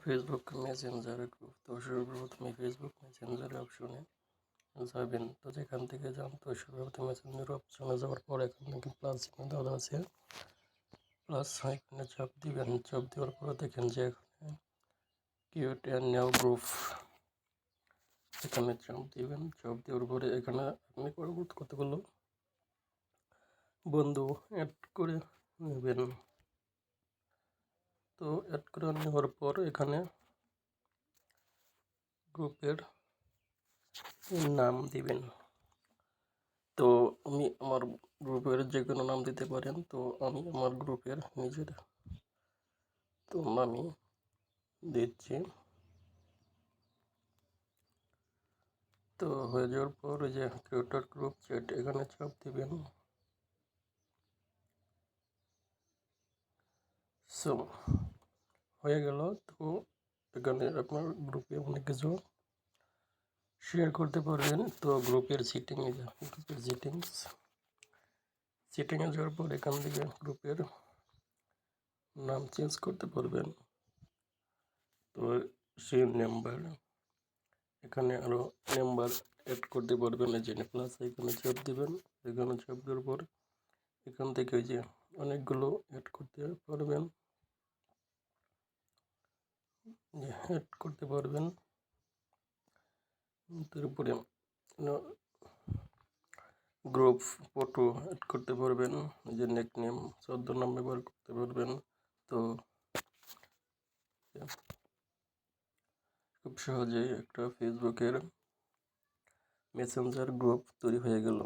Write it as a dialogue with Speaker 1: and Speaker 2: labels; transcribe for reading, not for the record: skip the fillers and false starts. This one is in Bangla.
Speaker 1: Facebook Messenger group. তো সর্বপ্রথমে ফেসবুক মেসেঞ্জার অপশনে যাবেন। তো যেখান থেকে যান, তো সর্বপ্রথম মেসেঞ্জার অপশনে যাওয়ার পর এখান থেকে প্লাস চিহ্ন দেওয়া আছে, প্লাস এখানে চাপ দিবেন। চাপ দেওয়ার পরে দেখেন যে এখানে ক্রিয়েট এ নিউ গ্রুপ, এখানে চাপ দিবেন। চাপ দেওয়ার পরে এখানে আপনি কতগুলো বন্ধু অ্যাড করে নেবেন। তো অ্যাড করে নেওয়ার পর এখানে গ্রুপের নাম দিবেন। তো আমি আমার গ্রুপের যে কোনো নাম দিতে পারেন। তো আমি আমার গ্রুপের নিজের তো নামই দিচ্ছি। তো হয়ে যাওয়ার পর ওই যে ক্রিয়েটর গ্রুপ চ্যাট, এখানে চাপ দিবেন। সো হয়ে গেল। তো এখানে আপনার গ্রুপে অনেক কিছু শেয়ার করতে পারবেন। তো গ্রুপের সেটিংয়ে যান, গ্রুপের সেটিংয়ে যাওয়ার পর এখান থেকে গ্রুপের নাম চেঞ্জ করতে পারবেন। তো সেই নাম্বার এখানে আরও নাম্বার অ্যাড করতে পারবেন। এই যে প্লাস এখানে চাপ দেবেন। এখানে চাপ দেওয়ার পর এখান থেকে ওই যে অনেকগুলো অ্যাড করতে পারবেন, তারপরে গ্রুপ ফটো অ্যাড করতে পারবেন, যে নেকনেম 14 নাম ব্যবহার করতে পারবেন। তো খুব সহজেই একটা ফেসবুকের মেসেঞ্জার গ্রুপ তৈরি হয়ে গেল।